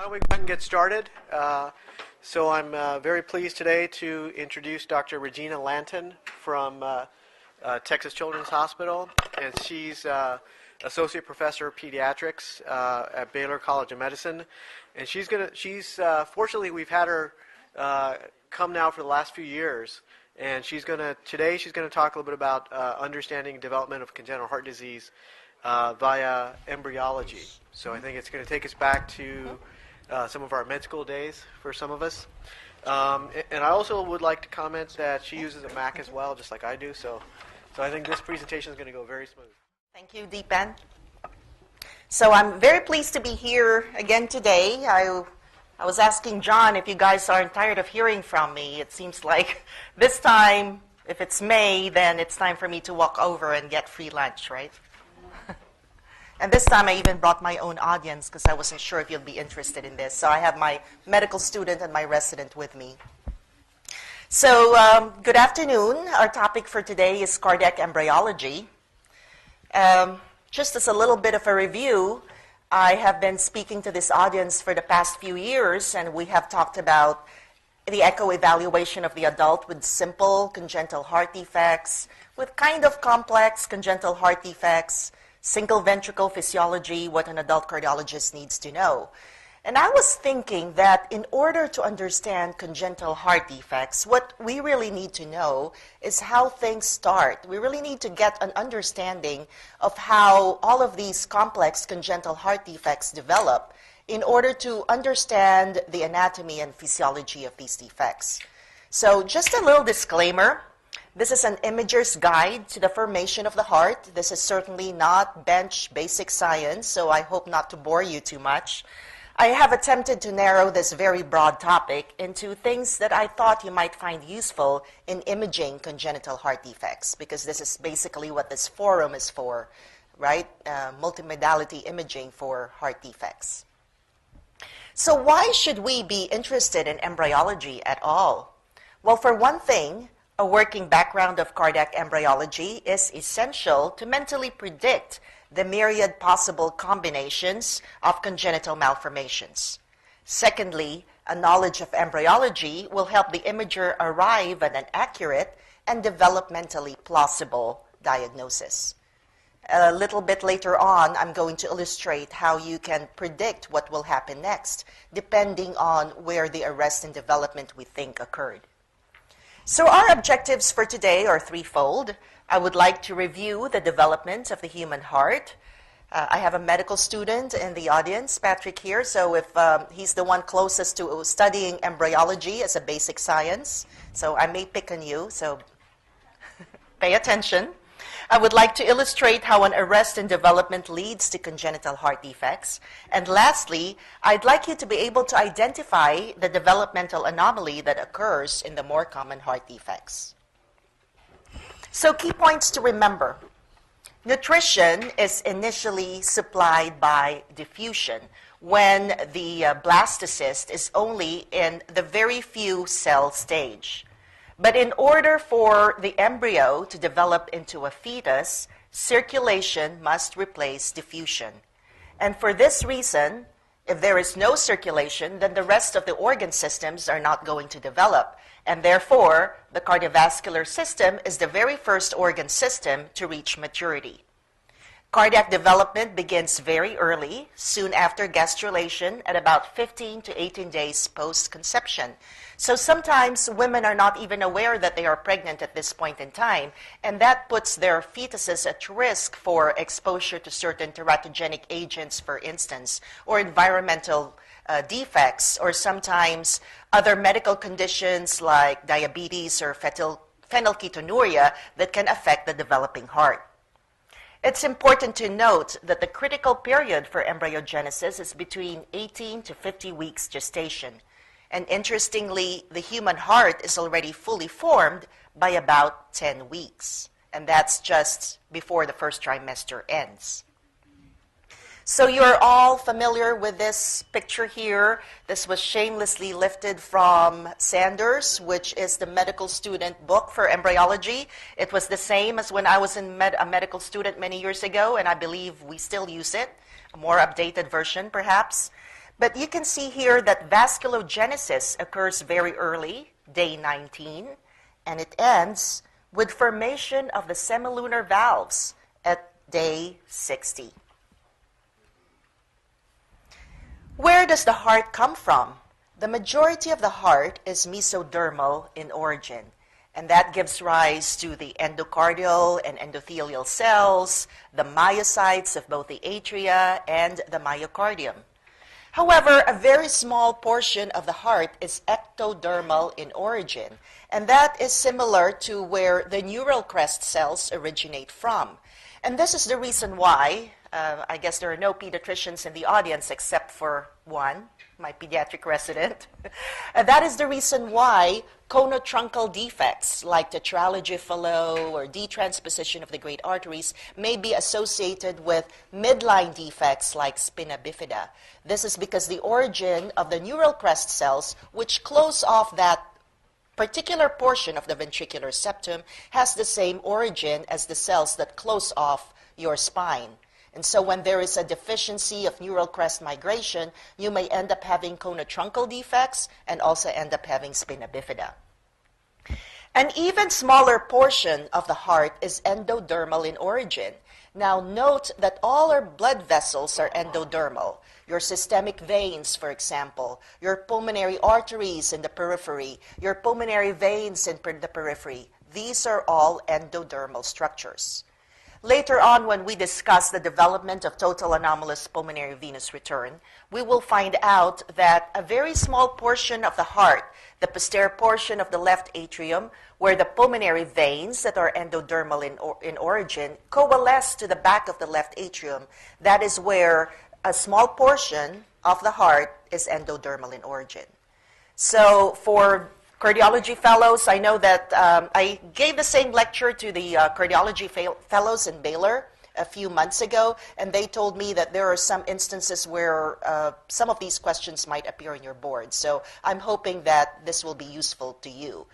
Why don't we go ahead and get started? So I'm very pleased today to introduce Dr. Regina Lantin from Texas Children's Hospital, and she's Associate Professor of Pediatrics at Baylor College of Medicine. And fortunately we've had her come now for the last few years, and today she's gonna talk a little bit about understanding development of congenital heart disease via embryology. So I think it's going to take us back to some of our med school days for some of us. And I also would like to comment that she uses a Mac as well, just like I do. So I think this presentation is going to go very smooth. Thank you, Deepan. So I'm very pleased to be here again today. I was asking John if you guys aren't tired of hearing from me. It seems like this time, if it's May, then it's time for me to walk over and get free lunch, right? And this time I even brought my own audience because I wasn't sure if you'd be interested in this. So I have my medical student and my resident with me. So good afternoon. Our topic for today is cardiac embryology. Just as a little bit of a review, I have been speaking to this audience for the past few years, and we have talked about the echo evaluation of the adult with simple congenital heart defects, with kind of complex congenital heart defects, single ventricle physiology, what an adult cardiologist needs to know. And I was thinking that in order to understand congenital heart defects, what we really need to know is how things start. We really need to get an understanding of how all of these complex congenital heart defects develop in order to understand the anatomy and physiology of these defects. So just a little disclaimer. This is an imager's guide to the formation of the heart. This is certainly not bench basic science, so I hope not to bore you too much. I have attempted to narrow this very broad topic into things that I thought you might find useful in imaging congenital heart defects, because this is basically what this forum is for, right? Multi-modality imaging for heart defects. So why should we be interested in embryology at all? Well, for one thing, a working background of cardiac embryology is essential to mentally predict the myriad possible combinations of congenital malformations. Secondly, a knowledge of embryology will help the imager arrive at an accurate and developmentally plausible diagnosis. A little bit later on, I'm going to illustrate how you can predict what will happen next, depending on where the arrest in development we think occurred. So our objectives for today are threefold. I would like to review the development of the human heart. I have a medical student in the audience, Patrick here, so if he's the one closest to studying embryology as a basic science, so I may pick on you, so pay attention. I would like to illustrate how an arrest in development leads to congenital heart defects. And lastly, I'd like you to be able to identify the developmental anomaly that occurs in the more common heart defects. So key points to remember. Nutrition is initially supplied by diffusion when the blastocyst is only in the very few cell stage. But in order for the embryo to develop into a fetus, circulation must replace diffusion. And for this reason, if there is no circulation, then the rest of the organ systems are not going to develop. And therefore, the cardiovascular system is the very first organ system to reach maturity. Cardiac development begins very early, soon after gastrulation, at about 15 to 18 days post-conception. So sometimes women are not even aware that they are pregnant at this point in time, and that puts their fetuses at risk for exposure to certain teratogenic agents, for instance, or environmental defects, or sometimes other medical conditions like diabetes or phenylketonuria that can affect the developing heart. It's important to note that the critical period for embryogenesis is between 18 to 50 weeks gestation. And interestingly, the human heart is already fully formed by about 10 weeks. And that's just before the first trimester ends. So you're all familiar with this picture here. This was shamelessly lifted from Sanders, which is the medical student book for embryology. It was the same as when I was a medical student many years ago, and I believe we still use it, a more updated version perhaps. But you can see here that vasculogenesis occurs very early, day 19, and it ends with formation of the semilunar valves at day 60. Where does the heart come from? The majority of the heart is mesodermal in origin, and that gives rise to the endocardial and endothelial cells, the myocytes of both the atria and the myocardium. However, a very small portion of the heart is ectodermal in origin, and that is similar to where the neural crest cells originate from. And this is the reason why, I guess there are no pediatricians in the audience except for one, my pediatric resident. That is the reason why conotruncal defects like Tetralogy of Fallot or detransposition of the great arteries may be associated with midline defects like spina bifida. This is because the origin of the neural crest cells, which close off that particular portion of the ventricular septum, has the same origin as the cells that close off your spine. And so when there is a deficiency of neural crest migration, you may end up having conotruncal defects and also end up having spina bifida. An even smaller portion of the heart is endodermal in origin. Now note that all our blood vessels are endodermal. Your systemic veins, for example, your pulmonary arteries in the periphery, your pulmonary veins in the periphery, these are all endodermal structures. Later on, when we discuss the development of total anomalous pulmonary venous return, we will find out that a very small portion of the heart, the posterior portion of the left atrium, where the pulmonary veins that are endodermal in origin coalesce to the back of the left atrium, that is where a small portion of the heart is endodermal in origin. So for cardiology fellows, I know that I gave the same lecture to the cardiology fellows in Baylor a few months ago, and they told me that there are some instances where some of these questions might appear in your board. So I'm hoping that this will be useful to you.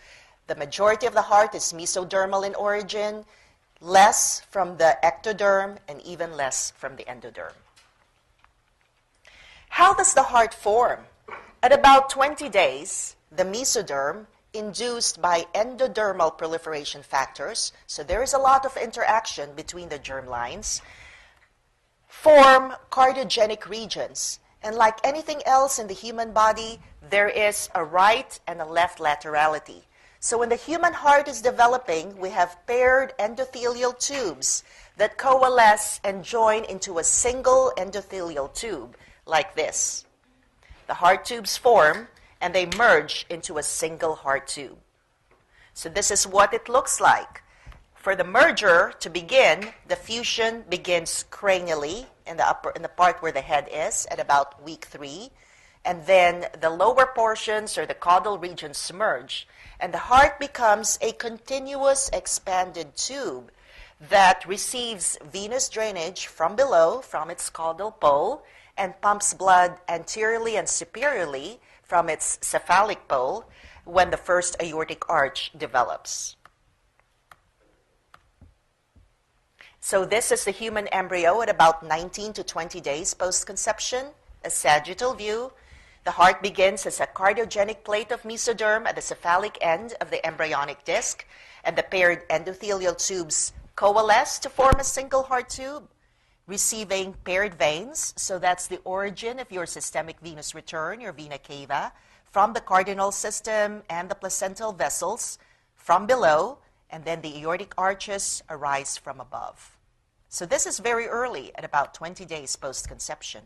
The majority of the heart is mesodermal in origin, less from the ectoderm, and even less from the endoderm. How does the heart form? At about 20 days, the mesoderm, induced by endodermal proliferation factors, so there is a lot of interaction between the germ lines, form cardiogenic regions. And like anything else in the human body, there is a right and a left laterality. So when the human heart is developing, we have paired endothelial tubes that coalesce and join into a single endothelial tube, like this. The heart tubes form, and they merge into a single heart tube. So this is what it looks like. For the merger to begin, the fusion begins cranially in the part where the head is at about week 3, and then the lower portions or the caudal regions merge, and the heart becomes a continuous expanded tube that receives venous drainage from below, from its caudal pole, and pumps blood anteriorly and superiorly from its cephalic pole when the first aortic arch develops. So this is the human embryo at about 19 to 20 days post-conception, a sagittal view. The heart begins as a cardiogenic plate of mesoderm at the cephalic end of the embryonic disc, and the paired endothelial tubes coalesce to form a single heart tube, receiving paired veins. So that's the origin of your systemic venous return, your vena cava, from the cardinal system and the placental vessels from below, and then the aortic arches arise from above. So this is very early, at about 20 days post-conception.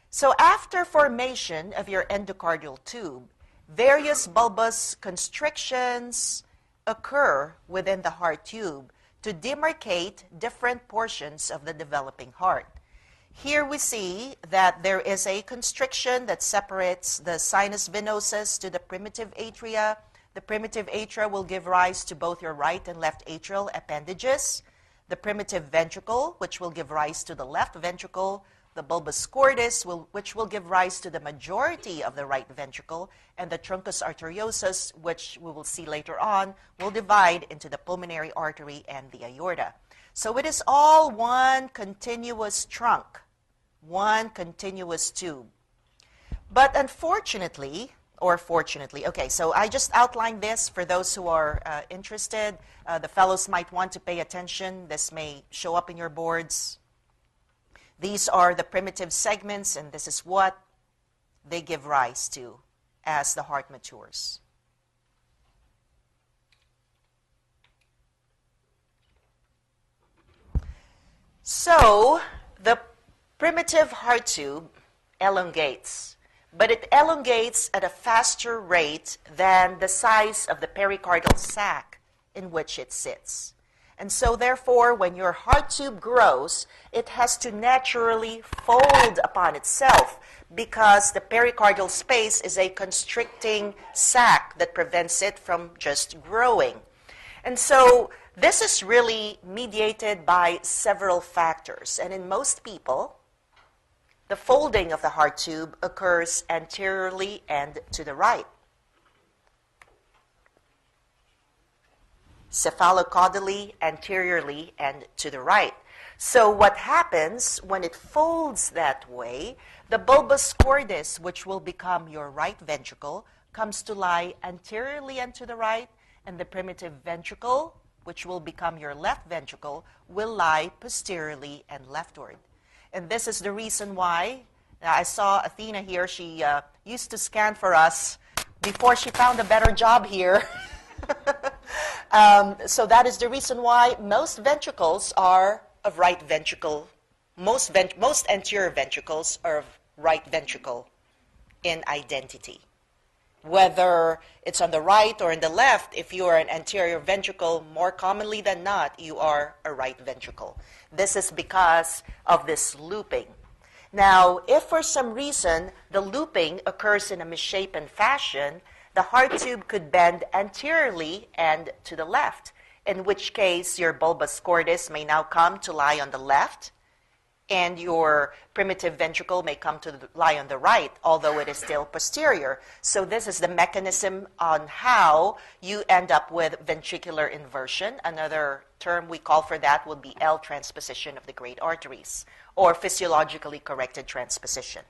So after formation of your endocardial tube, various bulbous constrictions occur within the heart tube to demarcate different portions of the developing heart. Here we see that there is a constriction that separates the sinus venosus to the primitive atria. The primitive atria will give rise to both your right and left atrial appendages. The primitive ventricle, which will give rise to the left ventricle. The bulbus cordis, which will give rise to the majority of the right ventricle, and the truncus arteriosus, which we will see later on, will divide into the pulmonary artery and the aorta. So it is all one continuous trunk, one continuous tube. But unfortunately, or fortunately, okay, so I just outlined this for those who are interested. The fellows might want to pay attention. This may show up in your boards. These are the primitive segments, and this is what they give rise to as the heart matures. So the primitive heart tube elongates, but it elongates at a faster rate than the size of the pericardial sac in which it sits. And so therefore, when your heart tube grows, it has to naturally fold upon itself because the pericardial space is a constricting sac that prevents it from just growing. And so this is really mediated by several factors. And in most people, the folding of the heart tube occurs anteriorly and to the right. Cephalocaudally, anteriorly, and to the right. So what happens when it folds that way, the bulbus cordis, which will become your right ventricle, comes to lie anteriorly and to the right, and the primitive ventricle, which will become your left ventricle, will lie posteriorly and leftward. And this is the reason why, now I saw Athena here, she used to scan for us before she found a better job here. So that is the reason why most ventricles are of right ventricle. Most anterior ventricles are of right ventricle in identity. Whether it's on the right or in the left, if you are an anterior ventricle, more commonly than not, you are a right ventricle. This is because of this looping. Now, if for some reason the looping occurs in a misshapen fashion, the heart tube could bend anteriorly and to the left, in which case your bulbus cordis may now come to lie on the left, and your primitive ventricle may come to lie on the right, although it is still posterior. So this is the mechanism on how you end up with ventricular inversion. Another term we call for that would be L transposition of the great arteries, or physiologically corrected transposition.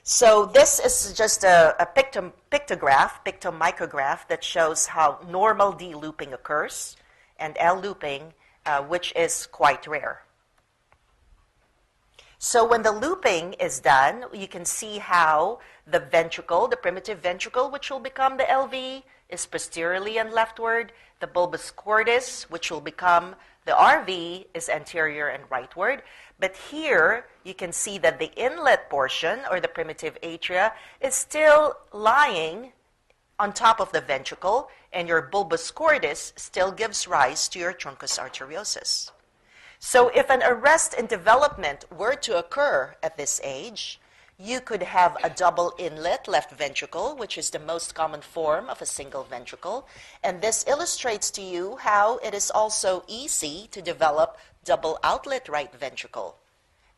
So this is just a pictomicrograph that shows how normal D looping occurs and L looping, which is quite rare. So when the looping is done, you can see how the ventricle, the primitive ventricle, which will become the LV, is posteriorly and leftward. The bulbus cordis, which will become the RV, is anterior and rightward. But here, you can see that the inlet portion, or the primitive atria, is still lying on top of the ventricle, and your bulbus cordis still gives rise to your truncus arteriosus. So if an arrest in development were to occur at this age, you could have a double inlet left ventricle, which is the most common form of a single ventricle. And this illustrates to you how it is also easy to develop double outlet right ventricle.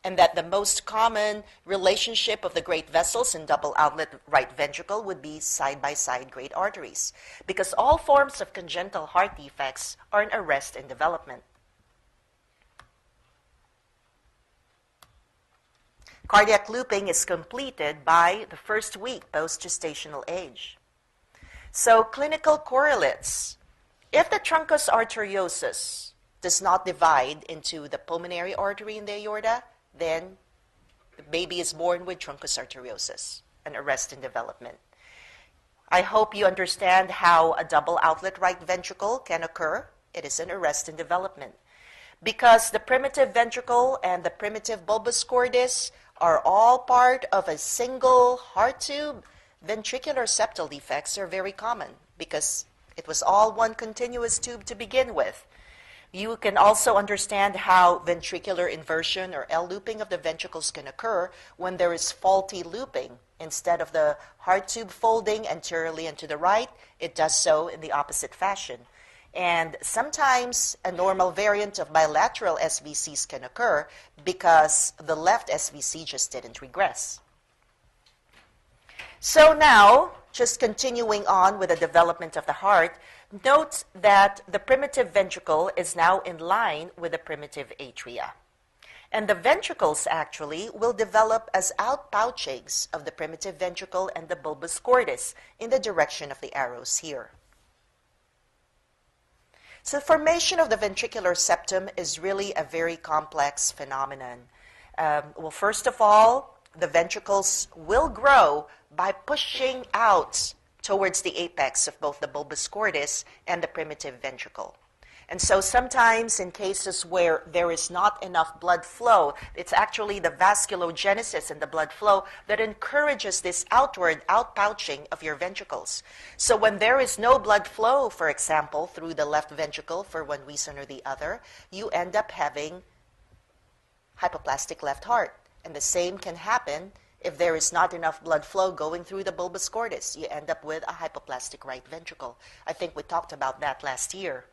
And that the most common relationship of the great vessels in double outlet right ventricle would be side-by-side great arteries. Because all forms of congenital heart defects are an arrest in development. Cardiac looping is completed by the first week post-gestational age. So clinical correlates. If the truncus arteriosus does not divide into the pulmonary artery in the aorta, then the baby is born with truncus arteriosus, an arrest in development. I hope you understand how a double outlet right ventricle can occur. It is an arrest in development. Because the primitive ventricle and the primitive bulbus cordis are all part of a single heart tube, ventricular septal defects are very common because it was all one continuous tube to begin with. You can also understand how ventricular inversion or L-looping of the ventricles can occur when there is faulty looping. Instead of the heart tube folding anteriorly and to the right, it does so in the opposite fashion. And sometimes a normal variant of bilateral SVCs can occur because the left SVC just didn't regress. So now, just continuing on with the development of the heart, note that the primitive ventricle is now in line with the primitive atria. And the ventricles actually will develop as outpouchings of the primitive ventricle and the bulbus cordis in the direction of the arrows here. So the formation of the ventricular septum is really a very complex phenomenon. Well, first of all, the ventricles will grow by pushing out towards the apex of both the bulbus cordis and the primitive ventricle. And so sometimes in cases where there is not enough blood flow, it's actually the vasculogenesis in the blood flow that encourages this outward outpouching of your ventricles. So when there is no blood flow, for example, through the left ventricle for one reason or the other, you end up having hypoplastic left heart. And the same can happen if there is not enough blood flow going through the bulbus cordis. You end up with a hypoplastic right ventricle. I think we talked about that last year.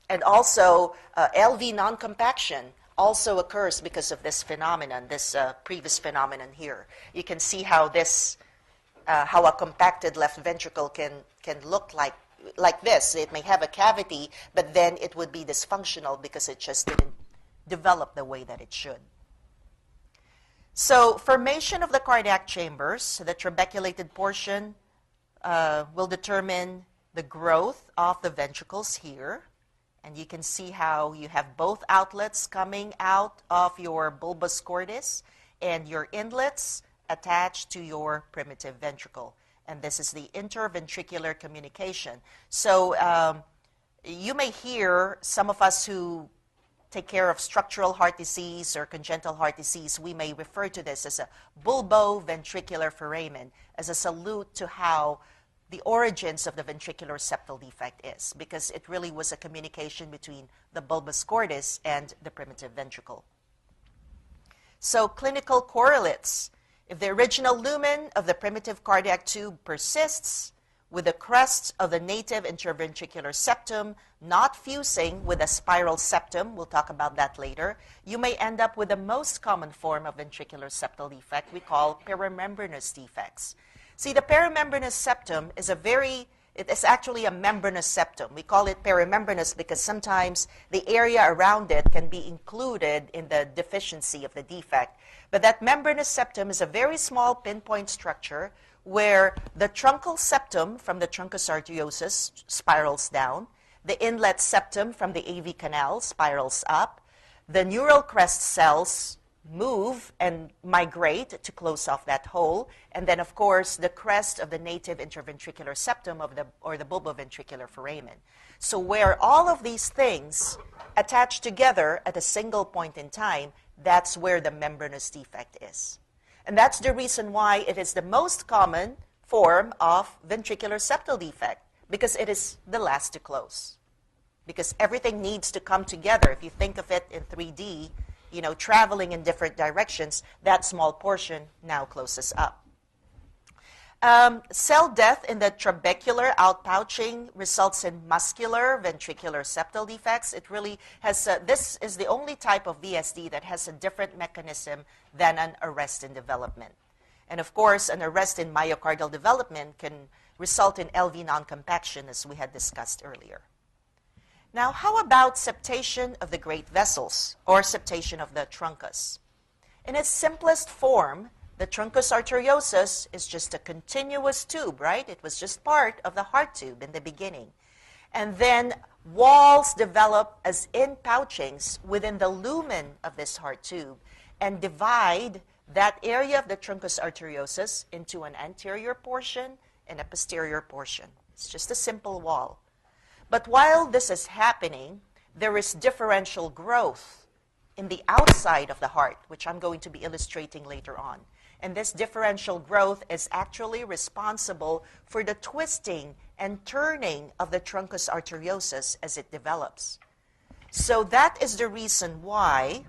And also, LV non-compaction also occurs because of this phenomenon, this previous phenomenon here. You can see how this, how a compacted left ventricle can look like this. It may have a cavity, but then it would be dysfunctional because it just didn't develop the way that it should. So, formation of the cardiac chambers, the trabeculated portion will determine the growth of the ventricles here. And you can see how you have both outlets coming out of your bulbus cordis and your inlets attached to your primitive ventricle. And this is the interventricular communication. So you may hear some of us who take care of structural heart disease or congenital heart disease, we may refer to this as a bulboventricular foramen, as a salute to how the origins of the ventricular septal defect is, because it really was a communication between the bulbus cordis and the primitive ventricle. So clinical correlates. If the original lumen of the primitive cardiac tube persists, with the crest of the native interventricular septum not fusing with a spiral septum, we'll talk about that later, you may end up with the most common form of ventricular septal defect we call perimembranous defects. See, the perimembranous septum is it is actually a membranous septum. We call it perimembranous because sometimes the area around it can be included in the deficiency of the defect. But that membranous septum is a very small pinpoint structure where the truncal septum from the truncus arteriosus spirals down, the inlet septum from the AV canal spirals up, the neural crest cells move and migrate to close off that hole, and then of course the crest of the native interventricular septum or the bulboventricular foramen. So where all of these things attach together at a single point in time, that's where the membranous defect is. And that's the reason why it is the most common form of ventricular septal defect, because it is the last to close. Because everything needs to come together. If you think of it in 3D, you know, traveling in different directions, that small portion now closes up. Cell death in the trabecular outpouching results in muscular ventricular septal defects. It really has, this is the only type of VSD that has a different mechanism than an arrest in development. And of course, an arrest in myocardial development can result in LV non-compaction, as we had discussed earlier. Now, how about septation of the great vessels, or septation of the truncus? In its simplest form, the truncus arteriosus is just a continuous tube, right? It was just part of the heart tube in the beginning. And then walls develop as inpouchings within the lumen of this heart tube and divide that area of the truncus arteriosus into an anterior portion and a posterior portion. It's just a simple wall. But while this is happening, there is differential growth in the outside of the heart, which I'm going to be illustrating later on. And this differential growth is actually responsible for the twisting and turning of the truncus arteriosus as it develops. So that is the reason why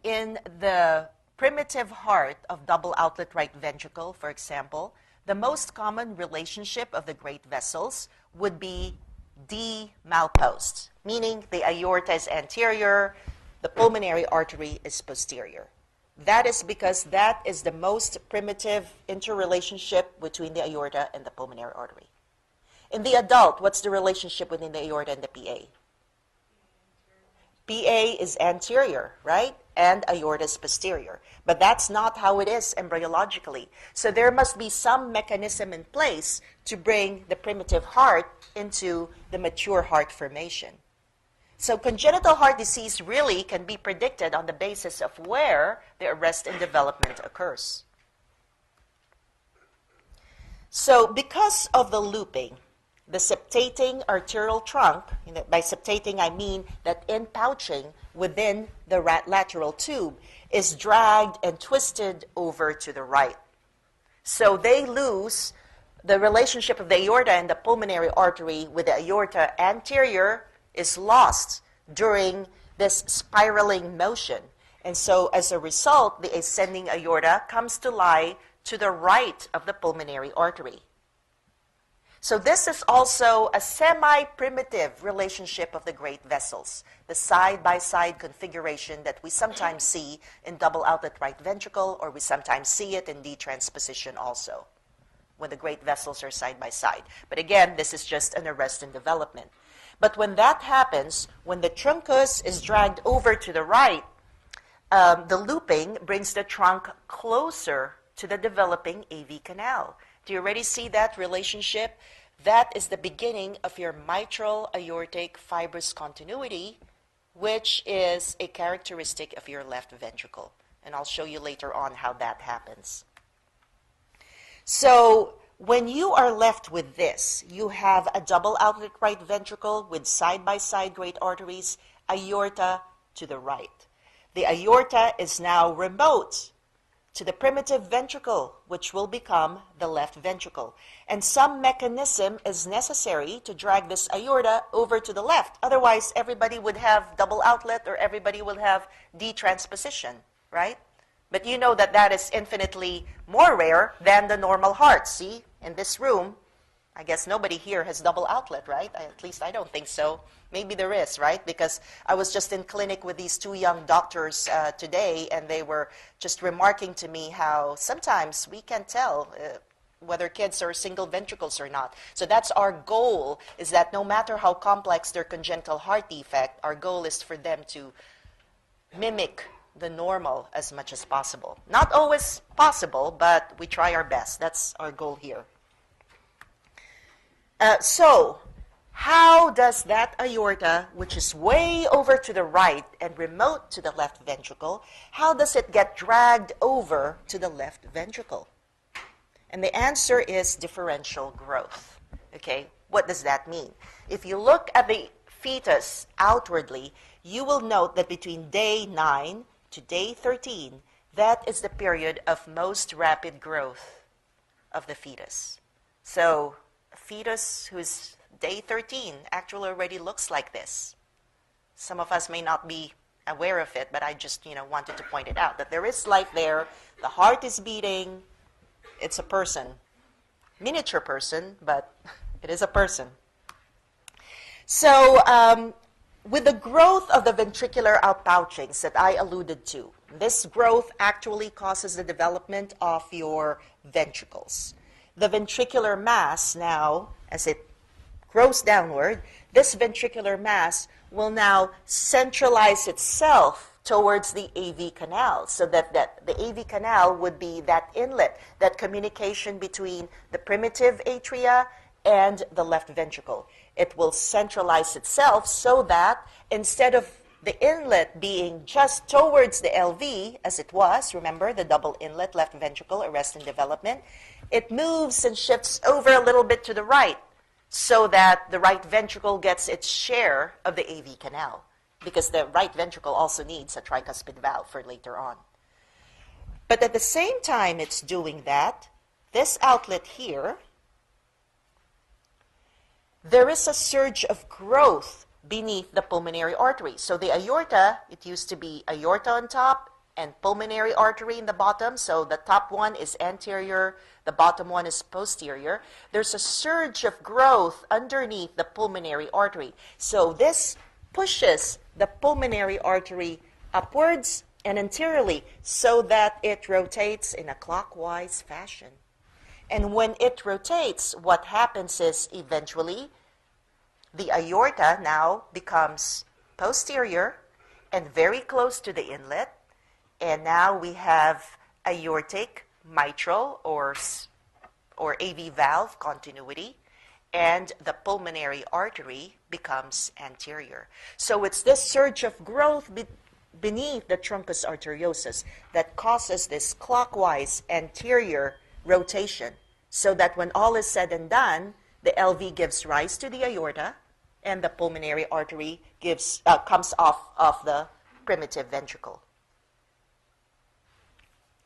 in the primitive heart of double outlet right ventricle, for example, the most common relationship of the great vessels would be D malpost, meaning the aorta is anterior, the pulmonary artery is posterior. That is because that is the most primitive interrelationship between the aorta and the pulmonary artery. In the adult, what's the relationship between the aorta and the PA? PA is anterior, right? And aorta is posterior. But that's not how it is embryologically. So there must be some mechanism in place to bring the primitive heart into the mature heart formation. So congenital heart disease really can be predicted on the basis of where the arrest in development occurs. So because of the looping, the septating arterial trunk, by septating I mean that in-pouching within the lateral tube is dragged and twisted over to the right. So they lose the relationship of the aorta and the pulmonary artery with the aorta anterior is lost during this spiraling motion. And so as a result, the ascending aorta comes to lie to the right of the pulmonary artery. So this is also a semi-primitive relationship of the great vessels, the side-by-side configuration that we sometimes see in double outlet right ventricle, or we sometimes see it in detransposition also, when the great vessels are side-by-side. But again, this is just an arrest in development. But when that happens, when the truncus is dragged over to the right, the looping brings the trunk closer to the developing AV canal. Do you already see that relationship? That is the beginning of your mitral aortic fibrous continuity, which is a characteristic of your left ventricle. And I'll show you later on how that happens. So when you are left with this, you have a double outlet right ventricle with side-by-side great arteries, aorta to the right. The aorta is now remote to the primitive ventricle, which will become the left ventricle. And some mechanism is necessary to drag this aorta over to the left. Otherwise, everybody would have double outlet or everybody would have detransposition, right? But you know that that is infinitely more rare than the normal heart. See, in this room, I guess nobody here has double outlet, right? At least I don't think so. Maybe there is, right? Because I was just in clinic with these two young doctors today, and they were just remarking to me how sometimes we can tell whether kids are single ventricles or not. So that's our goal, is that no matter how complex their congenital heart defect, our goal is for them to mimic the normal as much as possible. Not always possible, but we try our best. That's our goal here. So how does that aorta, which is way over to the right and remote to the left ventricle, how does it get dragged over to the left ventricle? And the answer is differential growth. Okay, what does that mean? If you look at the fetus outwardly, you will note that between day 9 to day 13, that is the period of most rapid growth of the fetus. So a fetus who's day 13 actually already looks like this. Some of us may not be aware of it, but I just wanted to point it out, that there is life there. The heart is beating. It's a person. Miniature person, but it is a person. So with the growth of the ventricular outpouchings that I alluded to, this growth actually causes the development of your ventricles. The ventricular mass now, as it grows downward, this ventricular mass will now centralize itself towards the AV canal, so that the AV canal would be that inlet, that communication between the primitive atria and the left ventricle. It will centralize itself so that instead of the inlet being just towards the LV, as it was, remember the double inlet, left ventricle, arrest and development, it moves and shifts over a little bit to the right so that the right ventricle gets its share of the AV canal, because the right ventricle also needs a tricuspid valve for later on. But at the same time it's doing that, this outlet here, there is a surge of growth beneath the pulmonary artery. So the aorta, it used to be aorta on top and pulmonary artery in the bottom. So the top one is anterior, the bottom one is posterior. There's a surge of growth underneath the pulmonary artery. So this pushes the pulmonary artery upwards and anteriorly so that it rotates in a clockwise fashion. And when it rotates, what happens is eventually the aorta now becomes posterior and very close to the inlet. And now we have aortic, mitral, or AV valve continuity, and the pulmonary artery becomes anterior. So it's this surge of growth beneath the truncus arteriosus that causes this clockwise anterior rotation, so that when all is said and done, the LV gives rise to the aorta, and the pulmonary artery comes off of the primitive ventricle.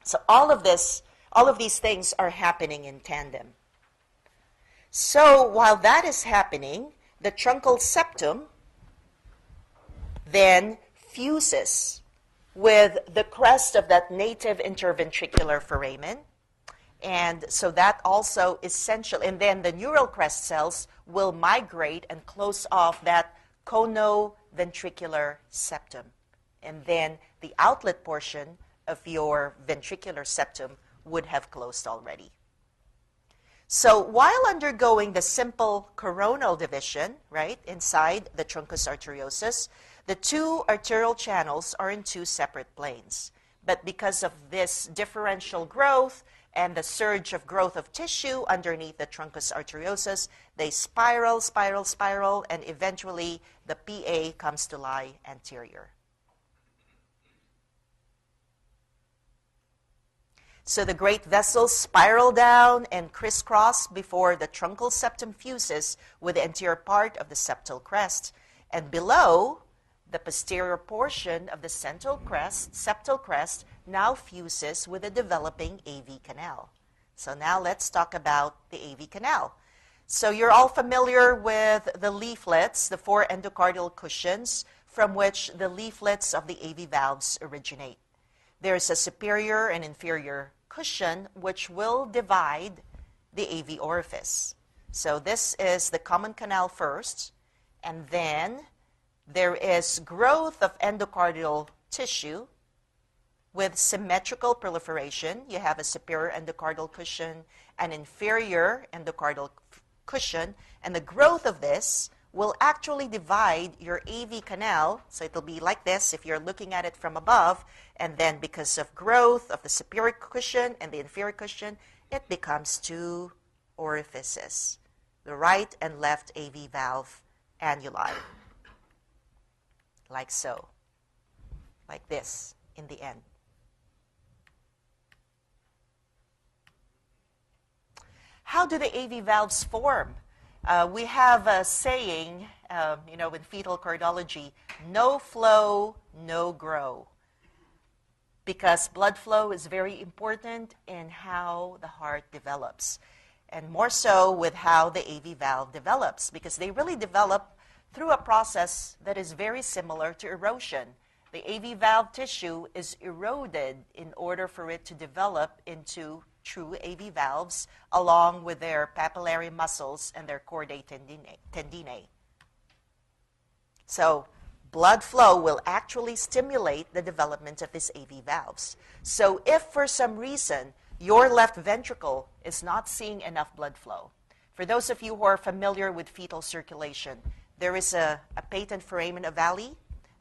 So all of these things are happening in tandem. So while that is happening, the truncal septum then fuses with the crest of that native interventricular foramen. And so that also is essential. And then the neural crest cells will migrate and close off that conoventricular septum. And then the outlet portion of your ventricular septum would have closed already. So while undergoing the simple coronal division, right, inside the truncus arteriosus, the two arterial channels are in two separate planes. But because of this differential growth and the surge of growth of tissue underneath the truncus arteriosus, they spiral, spiral, spiral, and eventually the PA comes to lie anterior. So the great vessels spiral down and crisscross before the truncal septum fuses with the anterior part of the septal crest. And below, the posterior portion of the septal crest now fuses with the developing AV canal. So now let's talk about the AV canal. So you're all familiar with the leaflets, the four endocardial cushions from which the leaflets of the AV valves originate. There's a superior and inferior cushion which will divide the AV orifice. So this is the common canal first, and then there is growth of endocardial tissue with symmetrical proliferation. You have a superior endocardial cushion, an inferior endocardial cushion, and the growth of this will actually divide your AV canal. So it'll be like this if you're looking at it from above, and then because of growth of the superior cushion and the inferior cushion, it becomes two orifices, the right and left AV valve annuli, like so, like this in the end. How do the AV valves form? We have a saying, in fetal cardiology, no flow, no grow. Because blood flow is very important in how the heart develops. And more so with how the AV valve develops, because they really develop through a process that is very similar to erosion. The AV valve tissue is eroded in order for it to develop into true AV valves, along with their papillary muscles and their chordae tendineae. So blood flow will actually stimulate the development of these AV valves. So if for some reason your left ventricle is not seeing enough blood flow, for those of you who are familiar with fetal circulation, there is a patent foramen ovale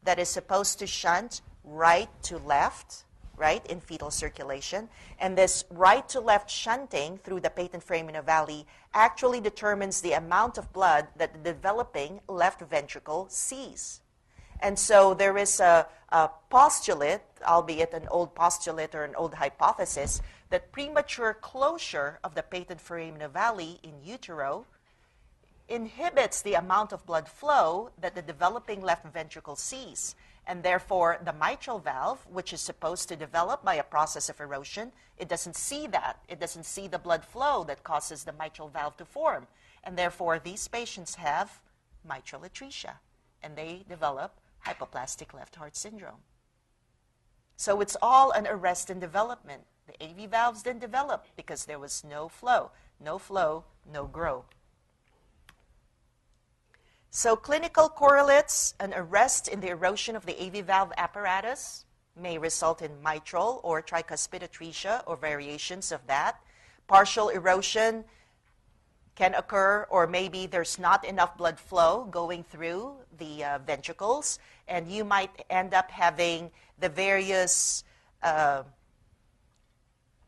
that is supposed to shunt right to left, right, in fetal circulation. And this right to left shunting through the patent foramen ovale actually determines the amount of blood that the developing left ventricle sees. And so there is a postulate, albeit an old postulate or an old hypothesis, that premature closure of the patent foramen ovale in utero inhibits the amount of blood flow that the developing left ventricle sees. And therefore, the mitral valve, which is supposed to develop by a process of erosion, it doesn't see that. It doesn't see the blood flow that causes the mitral valve to form. And therefore, these patients have mitral atresia, and they develop hypoplastic left heart syndrome. So it's all an arrest in development. The AV valves didn't develop because there was no flow. No flow, no grow. So clinical correlates, an arrest in the erosion of the AV valve apparatus may result in mitral or tricuspid atresia or variations of that. Partial erosion can occur, or maybe there's not enough blood flow going through the ventricles, and you might end up having the various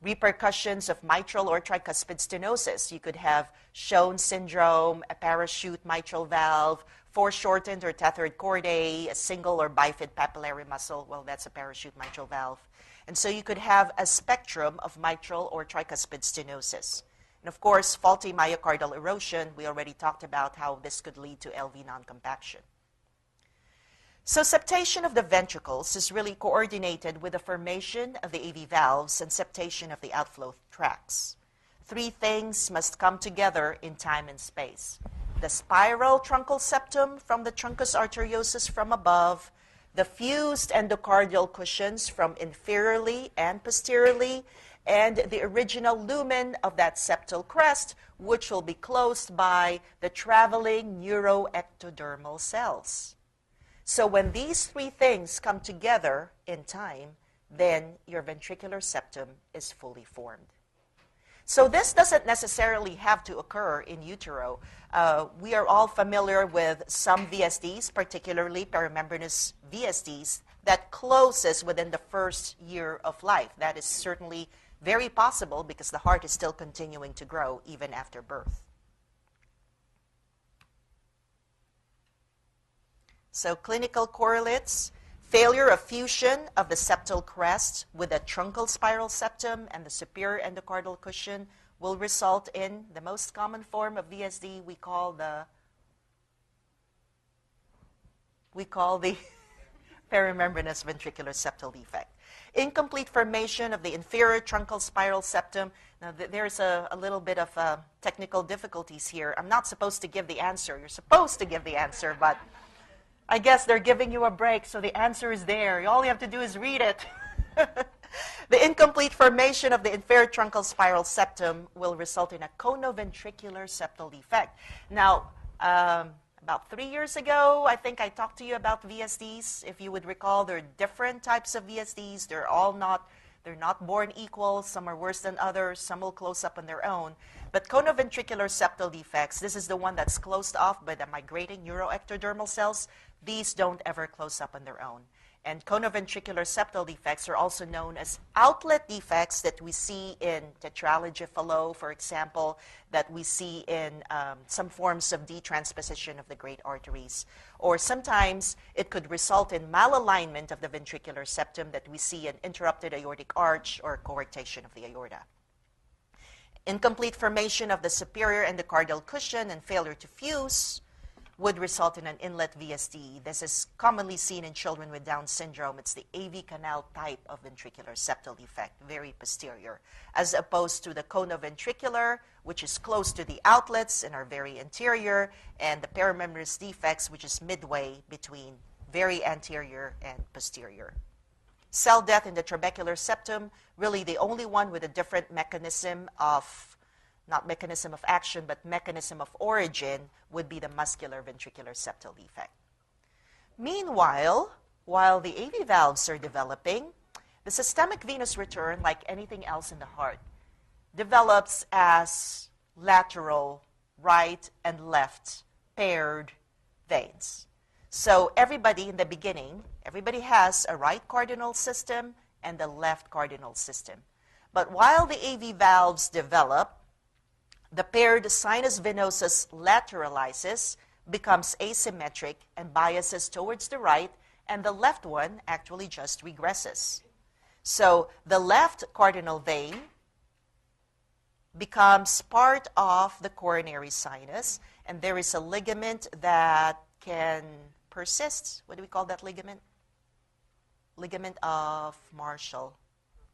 repercussions of mitral or tricuspid stenosis. You could have Schoen syndrome, a parachute mitral valve, foreshortened or tethered chordae, a single or bifid papillary muscle. Well, that's a parachute mitral valve. And so you could have a spectrum of mitral or tricuspid stenosis. And of course, faulty myocardial erosion, we already talked about how this could lead to LV non-compaction. So septation of the ventricles is really coordinated with the formation of the AV valves and septation of the outflow tracts. Three things must come together in time and space: the spiral truncal septum from the truncus arteriosus from above, the fused endocardial cushions from inferiorly and posteriorly, and the original lumen of that septal crest, which will be closed by the traveling neuroectodermal cells. So when these three things come together in time, then your ventricular septum is fully formed. So this doesn't necessarily have to occur in utero. We are all familiar with some VSDs, particularly perimembranous VSDs, that closes within the first year of life. That is certainly very possible because the heart is still continuing to grow even after birth. So clinical correlates: failure of fusion of the septal crest with the truncal spiral septum and the superior endocardial cushion will result in the most common form of VSD we call the perimembranous ventricular septal defect. Incomplete formation of the inferior truncal spiral septum. Now, there's a little bit of technical difficulties here. I'm not supposed to give the answer. You're supposed to give the answer, but I guess they're giving you a break, so the answer is there. All you have to do is read it. The incomplete formation of the inferior truncal spiral septum will result in a conoventricular septal defect. Now, about 3 years ago, I think I talked to you about VSDs. If you would recall, there are different types of VSDs. They're not born equal. Some are worse than others. Some will close up on their own. But conoventricular septal defects, this is the one that's closed off by the migrating neuroectodermal cells. These don't ever close up on their own. And conoventricular septal defects are also known as outlet defects that we see in Tetralogy of Fallot, for example, that we see in some forms of detransposition of the great arteries. Or sometimes it could result in malalignment of the ventricular septum that we see in interrupted aortic arch or coarctation of the aorta. Incomplete formation of the superior endocardial cushion and failure to fuse would result in an inlet VSD. This is commonly seen in children with Down syndrome. It's the AV canal type of ventricular septal defect, very posterior, as opposed to the conoventricular, which is close to the outlets and are very anterior, and the perimembranous defects, which is midway between very anterior and posterior. Cell death in the trabecular septum, really the only one with a different mechanism of not mechanism of action, but mechanism of origin, would be the muscular ventricular septal defect. Meanwhile, while the AV valves are developing, the systemic venous return, like anything else in the heart, develops as lateral right and left paired veins. So everybody in the beginning, everybody has a right cardinal system and a left cardinal system. But while the AV valves develop, the paired sinus venosus lateralizes, becomes asymmetric, and biases towards the right, and the left one actually just regresses. So the left cardinal vein becomes part of the coronary sinus, and there is a ligament that can persist. What do we call that ligament? Ligament of Marshall.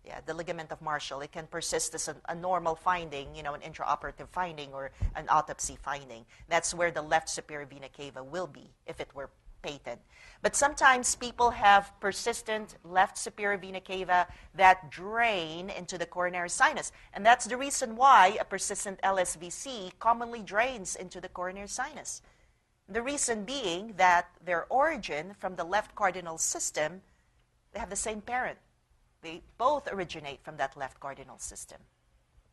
Yeah, the ligament of Marshall. It can persist as a normal finding, an intraoperative finding or an autopsy finding. That's where the left superior vena cava will be if it were patent. But sometimes people have persistent left superior vena cava that drain into the coronary sinus. And that's the reason why a persistent LSVC commonly drains into the coronary sinus. The reason being that their origin from the left cardinal system, they have the same parent. They both originate from that left cardinal system.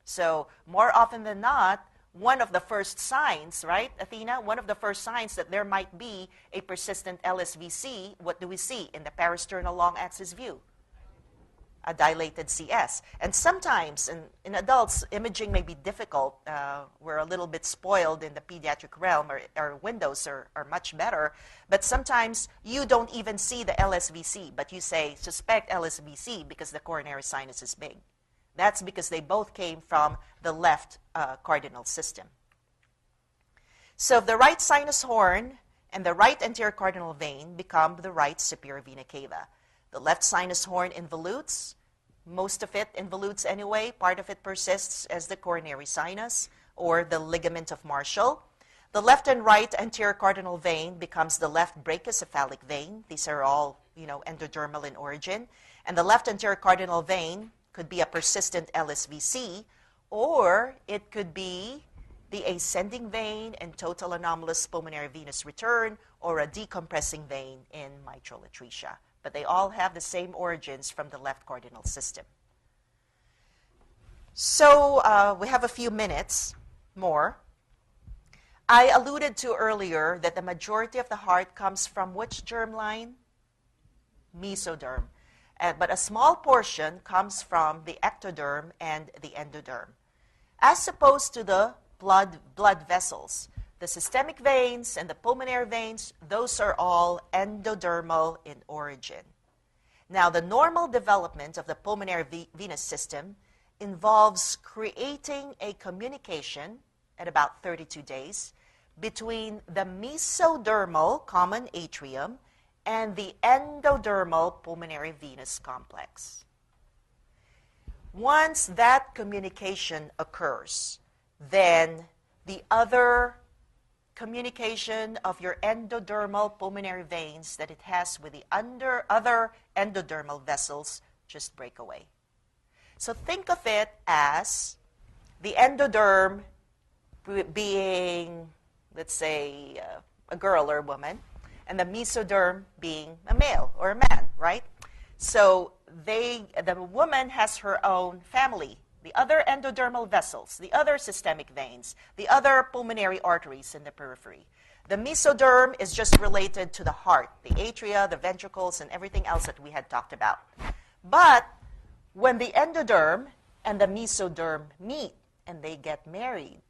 So more often than not, one of the first signs, right, Athena? One of the first signs that there might be a persistent LSVC, what do we see in the parasternal long axis view? A dilated CS. And sometimes in adults, imaging may be difficult. We're a little bit spoiled in the pediatric realm. Our windows are much better. But sometimes you don't even see the LSVC, but you say, suspect LSVC because the coronary sinus is big. That's because they both came from the left cardinal system. So if the right sinus horn and the right anterior cardinal vein become the right superior vena cava. The left sinus horn involutes. Most of it involutes anyway. Part of it persists as the coronary sinus or the ligament of Marshall. The left and right anterior cardinal vein becomes the left brachiocephalic vein. These are all, endodermal in origin. And the left anterior cardinal vein could be a persistent LSVC, or it could be the ascending vein in total anomalous pulmonary venous return, or a decompressing vein in mitral atresia. But they all have the same origins from the left cardinal system. So we have a few minutes more. I alluded to earlier that the majority of the heart comes from which germline? Mesoderm. But a small portion comes from the ectoderm and the endoderm. As opposed to the blood vessels, the systemic veins and the pulmonary veins, those are all endodermal in origin. Now, the normal development of the pulmonary venous system involves creating a communication at about 32 days between the mesodermal common atrium and the endodermal pulmonary venous complex. Once that communication occurs, then the other communication of your endodermal pulmonary veins that it has with the other endodermal vessels just break away. So think of it as the endoderm being, let's say, a girl or a woman, and the mesoderm being a male or a man, right? So the woman has her own family, the other endodermal vessels, the other systemic veins, the other pulmonary arteries in the periphery. The mesoderm is just related to the heart, the atria, the ventricles, and everything else that we had talked about. But when the endoderm and the mesoderm meet and they get married,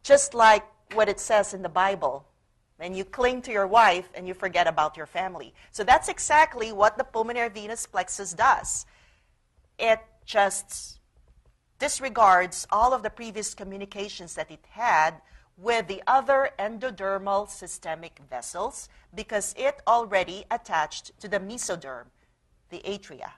just like what it says in the Bible, and you cling to your wife and you forget about your family. So that's exactly what the pulmonary venous plexus does. It just disregards all of the previous communications that it had with the other endodermal systemic vessels because it already attached to the mesoderm, the atria.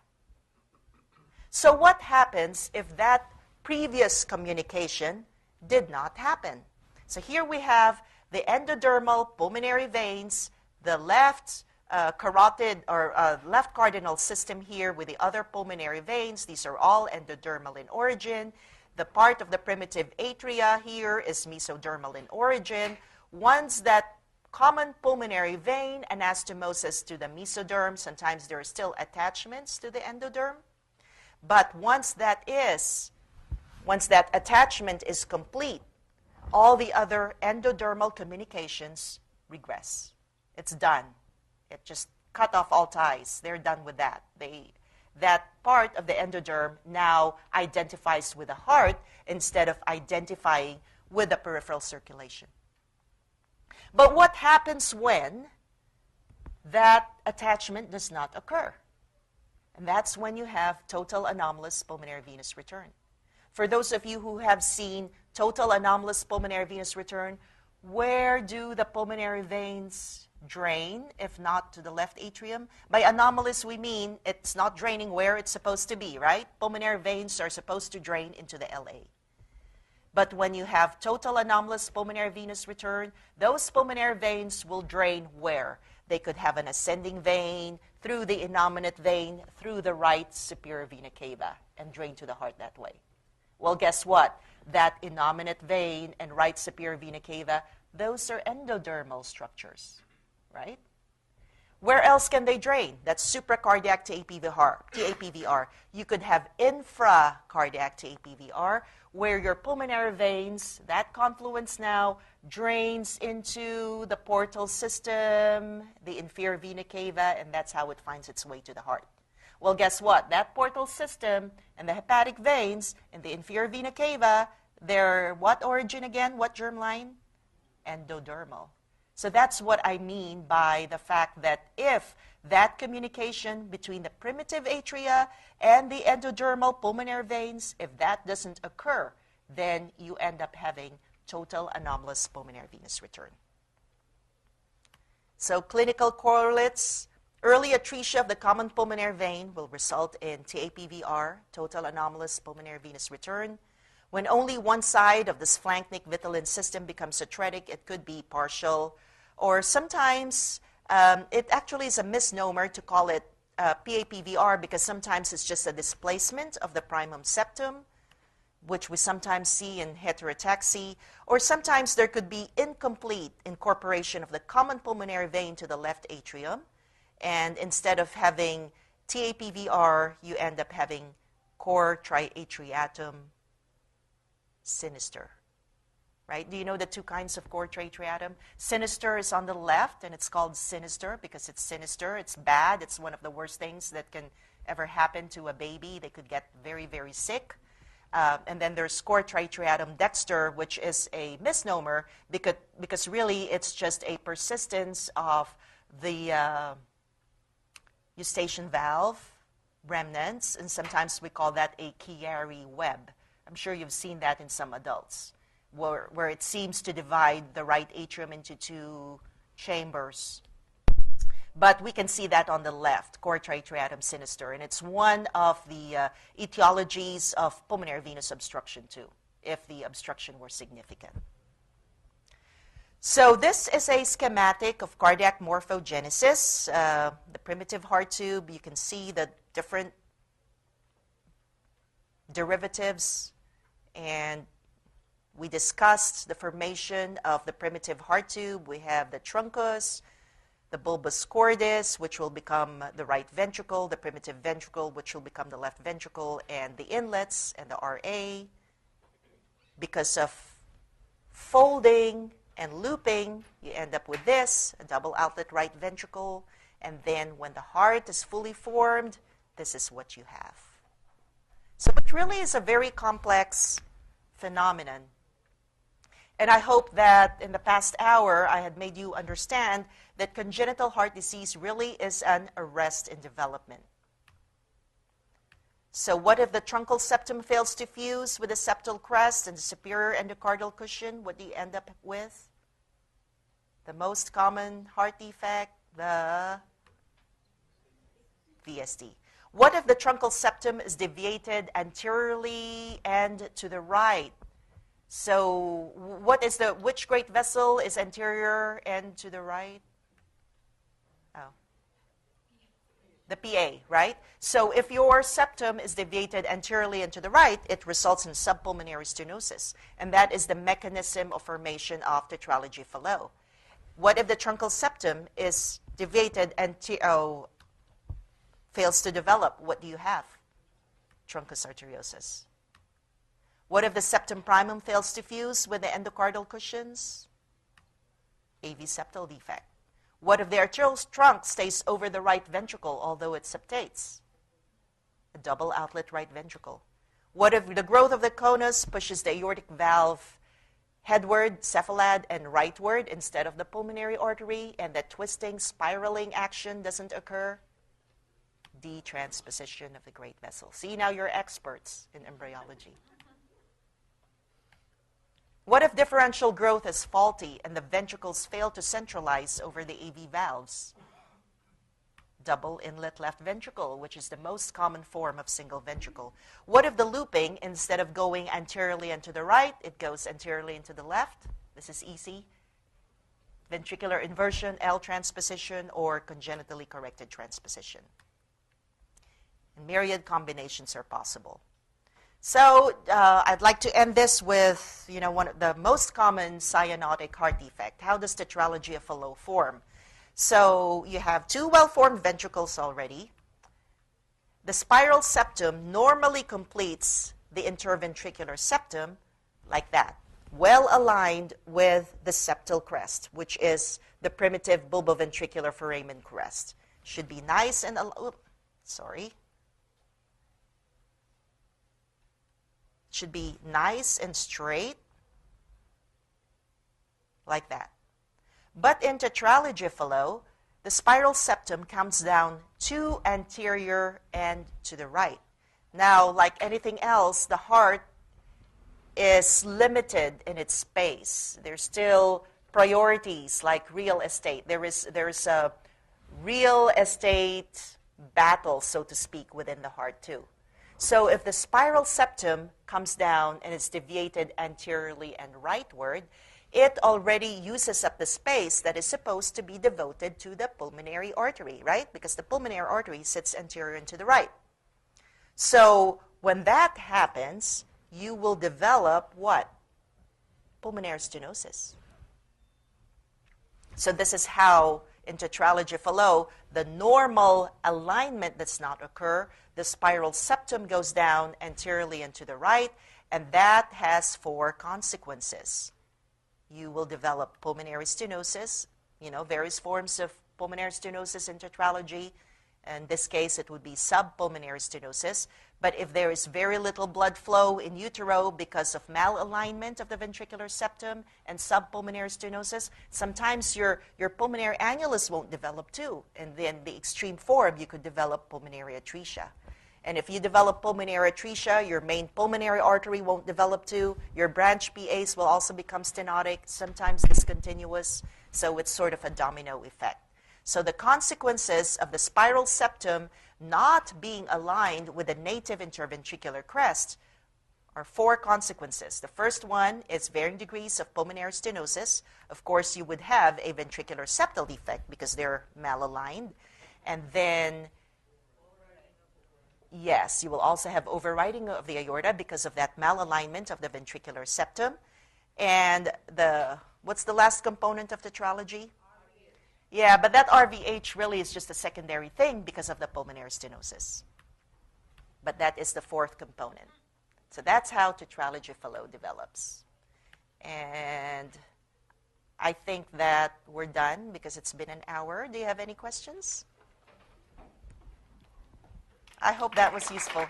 So what happens if that previous communication did not happen? So here we have the endodermal pulmonary veins, the left carotid or left cardinal system here with the other pulmonary veins. These are all endodermal in origin. The part of the primitive atria here is mesodermal in origin. Once that common pulmonary vein anastomoses to the mesoderm, sometimes there are still attachments to the endoderm. But once that attachment is complete, all the other endodermal communications regress. It's done. It just cut off all ties. They're done with that. That part of the endoderm now identifies with the heart instead of identifying with the peripheral circulation. But what happens when that attachment does not occur? And that's when you have total anomalous pulmonary venous return. For those of you who have seen total anomalous pulmonary venous return, where do the pulmonary veins drain, if not to the left atrium? By anomalous, we mean it's not draining where it's supposed to be, right? Pulmonary veins are supposed to drain into the LA. But when you have total anomalous pulmonary venous return, those pulmonary veins will drain where? They could have an ascending vein through the innominate vein, through the right superior vena cava, and drain to the heart that way. Well, guess what? That innominate vein and right superior vena cava, those are endodermal structures, right? Where else can they drain? That's supracardiac to APVR. You could have infracardiac to APVR, where your pulmonary veins, that confluence now, drains into the portal system, the inferior vena cava, and that's how it finds its way to the heart. Well, guess what? That portal system and the hepatic veins and the inferior vena cava, they're what origin again? What germline? Endodermal. So that's what I mean by the fact that if that communication between the primitive atria and the endodermal pulmonary veins, if that doesn't occur, then you end up having total anomalous pulmonary venous return. So clinical correlates, early atresia of the common pulmonary vein will result in TAPVR, total anomalous pulmonary venous return. When only one side of the splanchnic vitelline system becomes atretic, it could be partial, or sometimes it actually is a misnomer to call it PAPVR because sometimes it's just a displacement of the primum septum, which we sometimes see in heterotaxy, or sometimes there could be incomplete incorporation of the common pulmonary vein to the left atrium, and instead of having TAPVR, you end up having cor triatriatum sinister. Right? Do you know the two kinds of cor triatriatum? Sinister is on the left, and it's called sinister because it's sinister. It's bad. It's one of the worst things that can ever happen to a baby. They could get very, very sick. And then there's cor triatriatum dexter, which is a misnomer because really it's just a persistence of the eustachian valve remnants, and sometimes we call that a Chiari web. I'm sure you've seen that in some adults, where it seems to divide the right atrium into two chambers. But we can see that on the left, cor triatriatum sinister, and it's one of the etiologies of pulmonary venous obstruction too, if the obstruction were significant. So this is a schematic of cardiac morphogenesis. The primitive heart tube, you can see the different derivatives, and we discussed the formation of the primitive heart tube. We have the truncus, the bulbus cordis, which will become the right ventricle, the primitive ventricle, which will become the left ventricle, and the inlets and the RA. Because of folding and looping, you end up with this, a double outlet right ventricle, and then when the heart is fully formed, this is what you have. So it really is a very complex phenomenon. And I hope that in the past hour, I had made you understand that congenital heart disease really is an arrest in development. So what if the truncal septum fails to fuse with the septal crest and the superior endocardial cushion? What do you end up with? The most common heart defect, the VSD. What if the truncal septum is deviated anteriorly and to the right? So which great vessel is anterior and to the right? Oh. The PA, right? So if your septum is deviated anteriorly and to the right, it results in subpulmonary stenosis. And that is the mechanism of formation of Tetralogy of Fallot. What if the truncal septum is deviated and fails to develop? What do you have? Truncus arteriosus. What if the septum primum fails to fuse with the endocardial cushions? AV septal defect. What if the arterial trunk stays over the right ventricle, although it septates? A double outlet right ventricle. What if the growth of the conus pushes the aortic valve headward, cephalad, and rightward instead of the pulmonary artery, and that twisting, spiraling action doesn't occur? Detransposition of the great vessel. See, now you're experts in embryology. What if differential growth is faulty and the ventricles fail to centralize over the AV valves? Double inlet left ventricle, which is the most common form of single ventricle. What if the looping, instead of going anteriorly and to the right, it goes anteriorly and to the left? This is easy. Ventricular inversion, L transposition, or congenitally corrected transposition. And myriad combinations are possible. So I'd like to end this with, one of the most common cyanotic heart defect. How does Tetralogy of Fallot form? So you have two well-formed ventricles already. The spiral septum normally completes the interventricular septum like that, well aligned with the septal crest, which is the primitive bulboventricular foramen crest. Should be nice and should be nice and straight like that. But in Tetralogy of Fallot, the spiral septum comes down to anterior and to the right. Now, like anything else, the heart is limited in its space. There's still priorities like real estate. There's a real estate battle, so to speak, within the heart too. So if the spiral septum comes down and is deviated anteriorly and rightward, it already uses up the space that is supposed to be devoted to the pulmonary artery, right? Because the pulmonary artery sits anterior and to the right. So when that happens, you will develop what? Pulmonary stenosis. So this is how, in Tetralogy of Fallot, the normal alignment does not occur. The spiral septum goes down anteriorly and to the right, and that has 4 consequences. You will develop pulmonary stenosis, various forms of pulmonary stenosis in tetralogy. In this case, it would be subpulmonary stenosis. But if there is very little blood flow in utero because of malalignment of the ventricular septum and subpulmonary stenosis, sometimes your pulmonary annulus won't develop too. And then the extreme form, you could develop pulmonary atresia. And if you develop pulmonary atresia, your main pulmonary artery won't develop too. Your branch PAs will also become stenotic, sometimes discontinuous. So it's sort of a domino effect. So the consequences of the spiral septum not being aligned with the native interventricular crest are 4 consequences. The first one is varying degrees of pulmonary stenosis. Of course, you would have a ventricular septal defect because they're malaligned. And then, yes, you will also have overriding of the aorta because of that malalignment of the ventricular septum. And what's the last component of tetralogy? Yeah, but that RVH really is just a secondary thing because of the pulmonary stenosis. But that is the 4th component. So that's how Tetralogy of Fallot develops. And I think that we're done because it's been an hour. Do you have any questions? I hope that was useful.